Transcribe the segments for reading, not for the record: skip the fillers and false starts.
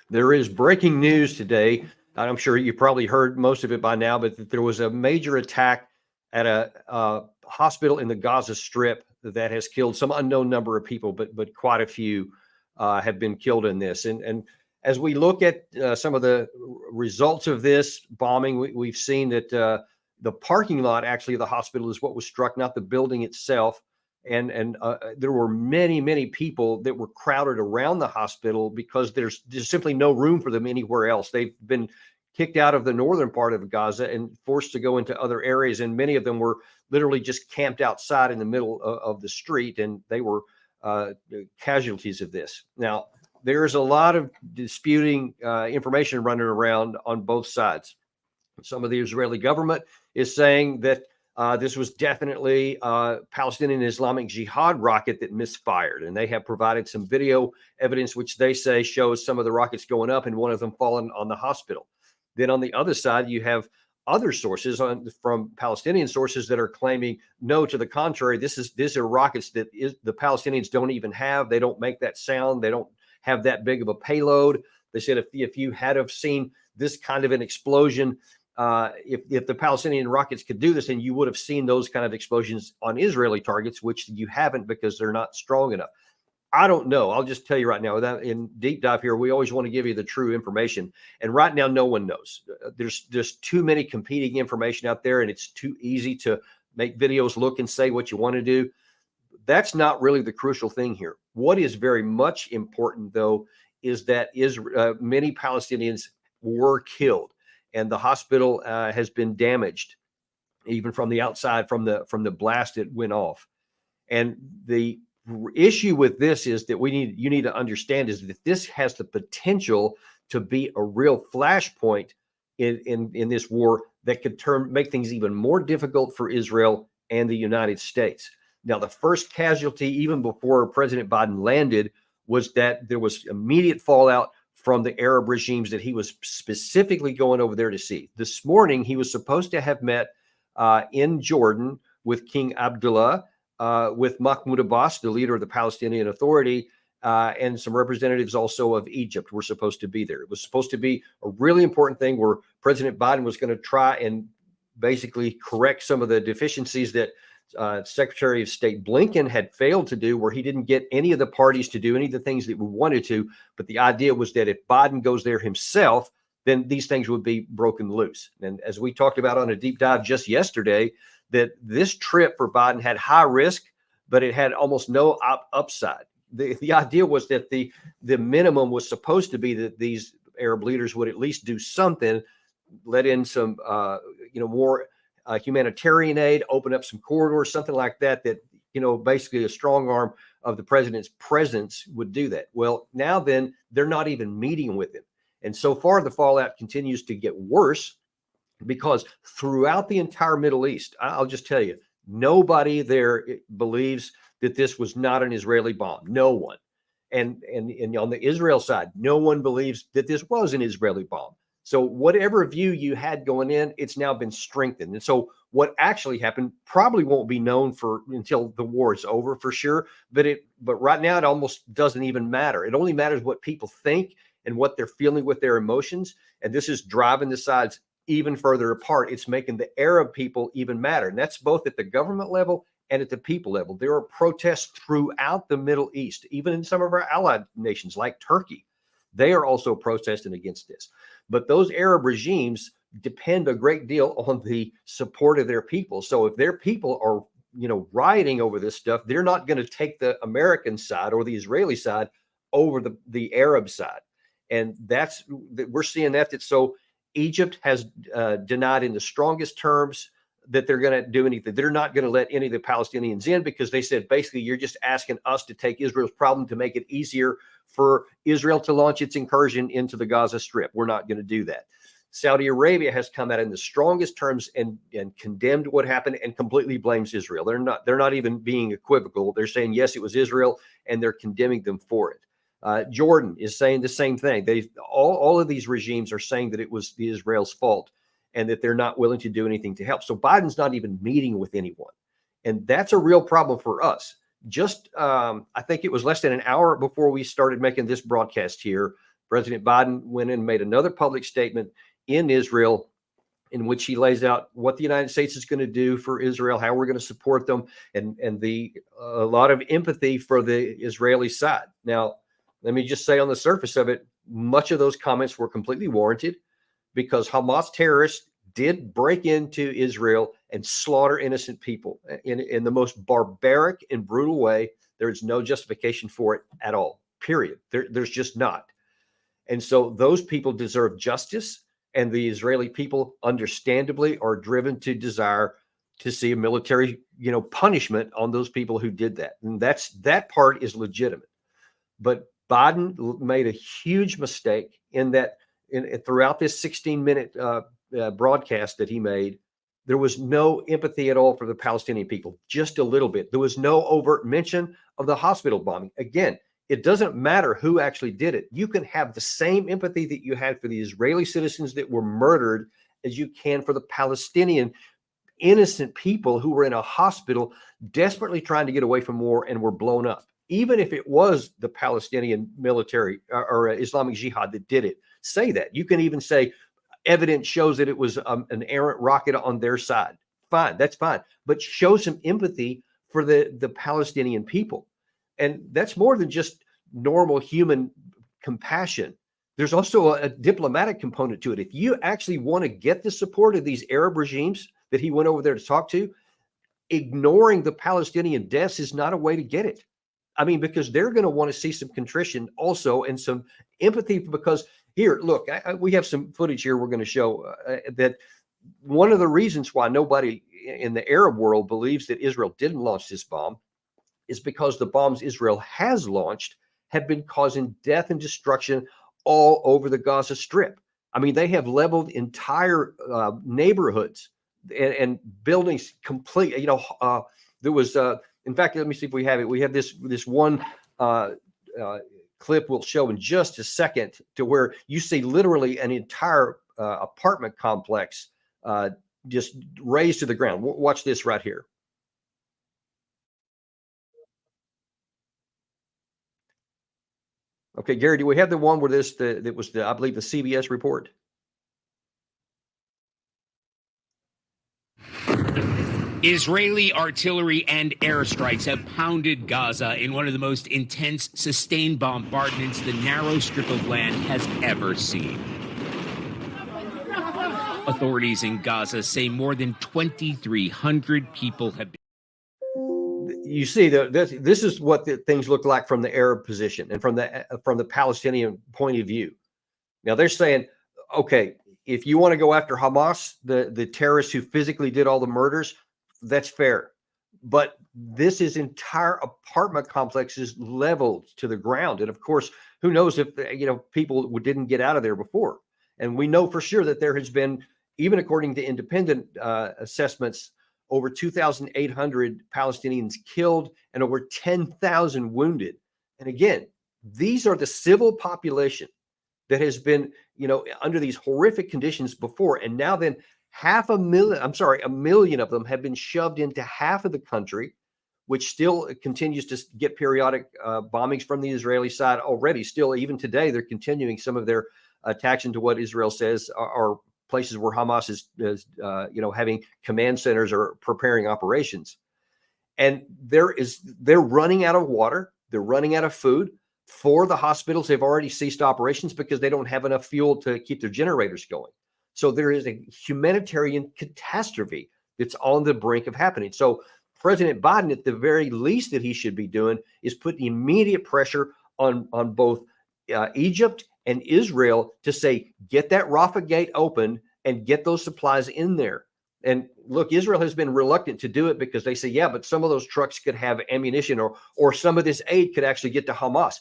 There is breaking news today. I'm sure you probably heard most of it by now, but there was a major attack at a hospital in the Gaza Strip that has killed some unknown number of people, but quite a few have been killed in this. And as we look at some of the results of this bombing, we've seen that the parking lot actually of the hospital is what was struck, not the building itself. And there were many people that were crowded around the hospital because there's simply no room for them anywhere else. They've been kicked out of the northern part of Gaza and forced to go into other areas, and many of them were literally just camped outside in the middle of the street, and they were casualties of this. Now, there's a lot of disputing information running around on both sides. Some of the Israeli government is saying that this was definitely a Palestinian Islamic Jihad rocket that misfired. And they have provided some video evidence, which they say shows some of the rockets going up and one of them falling on the hospital. Then on the other side, you have other sources from Palestinian sources that are claiming, no, to the contrary, these are rockets that the Palestinians don't even have. They don't make that sound. They don't have that big of a payload. They said if you had have seen this kind of an explosion, if the Palestinian rockets could do this, and you would have seen those kind of explosions on Israeli targets, which you haven't because they're not strong enough. I don't know. I'll just tell you right now, without in deep dive here, we always want to give you the true information. And right now, no one knows. There's too many competing information out there, and it's too easy to make videos look and say what you want to do. That's not really the crucial thing here. What is very much important, though, is that many Palestinians were killed, and the hospital has been damaged, even from the outside, from the blast that went off. And the issue with this is that you need to understand is that this has the potential to be a real flashpoint in this war that could make things even more difficult for Israel and the United States. Now, the first casualty, even before President Biden landed, was that there was immediate fallout from the Arab regimes that he was specifically going over there to see. This morning, he was supposed to have met in Jordan with King Abdullah, with Mahmoud Abbas, the leader of the Palestinian Authority, and some representatives also of Egypt were supposed to be there. It was supposed to be a really important thing where President Biden was going to try and basically correct some of the deficiencies that Secretary of State Blinken had failed to do, where he didn't get any of the parties to do any of the things that we wanted to. But the idea was that if Biden goes there himself, then these things would be broken loose. And as we talked about on a deep dive just yesterday, that this trip for Biden had high risk, but it had almost no upside. The idea was that the minimum was supposed to be that these Arab leaders would at least do something, let in some more humanitarian aid, open up some corridors, something like that, basically a strong arm of the president's presence would do that. Well, now then, they're not even meeting with him. And so far, the fallout continues to get worse because throughout the entire Middle East, I'll just tell you, nobody there believes that this was not an Israeli bomb. No one. And on the Israel side, no one believes that this was an Israeli bomb. So whatever view you had going in, it's now been strengthened. And so what actually happened probably won't be known until the war is over for sure. But right now, it almost doesn't even matter. It only matters what people think and what they're feeling with their emotions. And this is driving the sides even further apart. It's making the Arab people even matter. And that's both at the government level and at the people level. There are protests throughout the Middle East, even in some of our allied nations like Turkey. They are also protesting against this. But those Arab regimes depend a great deal on the support of their people. So if their people are, rioting over this stuff, they're not going to take the American side or the Israeli side over the Arab side. And we're seeing that. So Egypt has denied in the strongest terms that they're going to do anything. They're not going to let any of the Palestinians in because they said, basically, you're just asking us to take Israel's problem to make it easier for Israel to launch its incursion into the Gaza Strip. We're not going to do that. Saudi Arabia has come out in the strongest terms and condemned what happened and completely blames Israel. They're not even being equivocal. They're saying, yes, it was Israel, and they're condemning them for it. Jordan is saying the same thing. All of these regimes are saying that it was Israel's fault and that they're not willing to do anything to help. So Biden's not even meeting with anyone. And that's a real problem for us. Just, I think it was less than an hour before we started making this broadcast here, President Biden went in and made another public statement in Israel in which he lays out what the United States is going to do for Israel, how we're going to support them, and a lot of empathy for the Israeli side. Now, let me just say on the surface of it, much of those comments were completely warranted because Hamas terrorists did break into Israel and slaughter innocent people in the most barbaric and brutal way. There is no justification for it at all, period. There's just not. And so those people deserve justice. And the Israeli people, understandably, are driven to desire to see a military, punishment on those people who did that. And that part is legitimate. But Biden made a huge mistake in that throughout this 16-minute broadcast that he made, there was no empathy at all for the Palestinian people, just a little bit. There was no overt mention of the hospital bombing. Again, it doesn't matter who actually did it. You can have the same empathy that you had for the Israeli citizens that were murdered as you can for the Palestinian innocent people who were in a hospital desperately trying to get away from war and were blown up. Even if it was the Palestinian military or Islamic Jihad that did it, say that. You can even say evidence shows that it was an errant rocket on their side. Fine, that's fine. But show some empathy for the Palestinian people. And that's more than just normal human compassion. There's also a diplomatic component to it. If you actually want to get the support of these Arab regimes that he went over there to talk to, ignoring the Palestinian deaths is not a way to get it. I mean, because they're going to want to see some contrition also and some empathy. Because here, look, we have some footage here we're going to show that one of the reasons why nobody in the Arab world believes that Israel didn't launch this bomb is because the bombs Israel has launched have been causing death and destruction all over the Gaza Strip. I mean, they have leveled entire neighborhoods and buildings complete. There was, in fact, let me see if we have it. We have this one clip we'll show in just a second to where you see literally an entire apartment complex just razed to the ground. Watch this right here. Okay, Gary, do we have the one where that was I believe the CBS report? Israeli artillery and airstrikes have pounded Gaza in one of the most intense sustained bombardments the narrow strip of land has ever seen. Authorities in Gaza say more than 2,300 people have been. You see, this is what things look like from the Arab position and from the Palestinian point of view. Now they're saying, okay, if you want to go after Hamas, the terrorists who physically did all the murders, that's fair. But this is entire apartment complexes leveled to the ground. And of course, who knows if people didn't get out of there before. And we know for sure that there has been, even according to independent assessments, over 2,800 Palestinians killed and over 10,000 wounded. And again, these are the civil population that has been, under these horrific conditions before. And now then a million of them have been shoved into half of the country, which still continues to get periodic bombings from the Israeli side already. Still, even today, they're continuing some of their attacks into what Israel says are places where Hamas is having command centers or preparing operations. And they're running out of water. They're running out of food. For the hospitals, they've already ceased operations because they don't have enough fuel to keep their generators going. So there is a humanitarian catastrophe that's on the brink of happening. So President Biden, at the very least that he should be doing, is putting immediate pressure on both Egypt and Israel to say, get that Rafah gate open and get those supplies in there. And look, Israel has been reluctant to do it because they say, yeah, but some of those trucks could have ammunition or some of this aid could actually get to Hamas.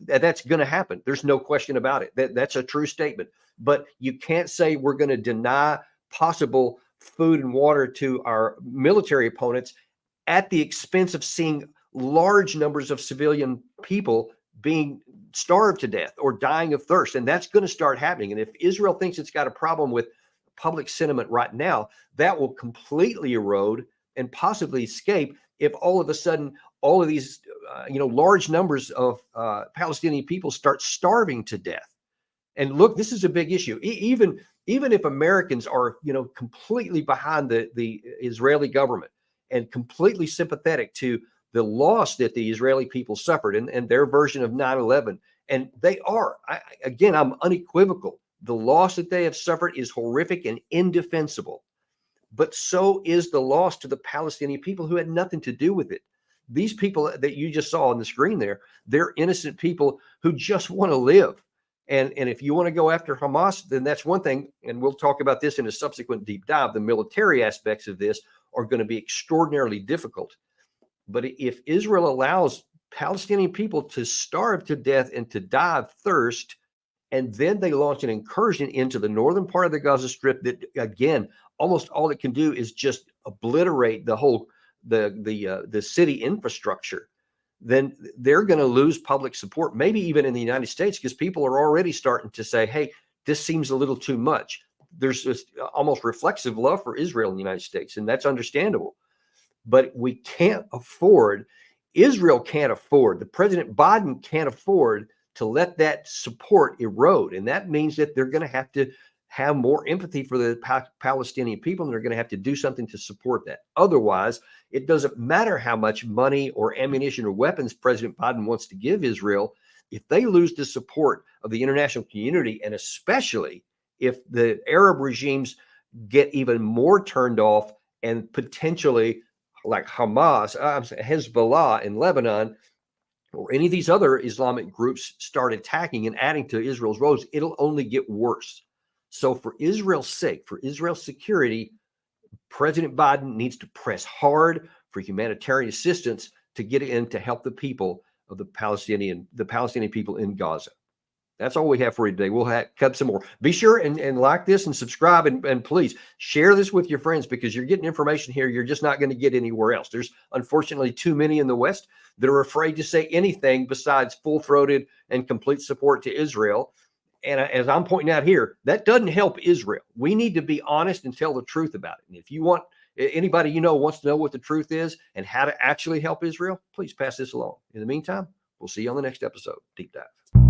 That's going to happen. There's no question about it. That's a true statement. But you can't say we're going to deny possible food and water to our military opponents at the expense of seeing large numbers of civilian people being starved to death or dying of thirst. And that's going to start happening. And if Israel thinks it's got a problem with public sentiment right now, that will completely erode and possibly escape if all of a sudden all of these, large numbers of Palestinian people start starving to death. And look, this is a big issue. Even if Americans are, completely behind the Israeli government and completely sympathetic to the loss that the Israeli people suffered and their version of 9/11, and they are, I'm unequivocal. The loss that they have suffered is horrific and indefensible. But so is the loss to the Palestinian people who had nothing to do with it. These people that you just saw on the screen there, they're innocent people who just want to live. And if you want to go after Hamas, then that's one thing. And we'll talk about this in a subsequent deep dive. The military aspects of this are going to be extraordinarily difficult. But if Israel allows Palestinian people to starve to death and to die of thirst, and then they launch an incursion into the northern part of the Gaza Strip that, again, almost all it can do is just obliterate the whole the city infrastructure, then they're going to lose public support, maybe even in the United States, because people are already starting to say, hey, this seems a little too much. There's this almost reflexive love for Israel in the United States, and that's understandable. But we can't afford, Israel can't afford, the President Biden can't afford to let that support erode. And that means that they're going to have more empathy for the Palestinian people, and they're going to have to do something to support that. Otherwise, it doesn't matter how much money or ammunition or weapons President Biden wants to give Israel. If they lose the support of the international community, and especially if the Arab regimes get even more turned off and potentially like Hamas, Hezbollah in Lebanon, or any of these other Islamic groups start attacking and adding to Israel's woes, it'll only get worse. So for Israel's sake, for Israel's security, President Biden needs to press hard for humanitarian assistance to get in to help the people of the Palestinian people in Gaza. That's all we have for you today. We'll cut some more. Be sure and like this and subscribe, and please share this with your friends, because you're getting information here you're just not going to get anywhere else. There's unfortunately too many in the West that are afraid to say anything besides full-throated and complete support to Israel. And as I'm pointing out here, that doesn't help Israel. We need to be honest and tell the truth about it. And if you want, anybody wants to know what the truth is and how to actually help Israel, please pass this along. In the meantime, we'll see you on the next episode. Deep Dive.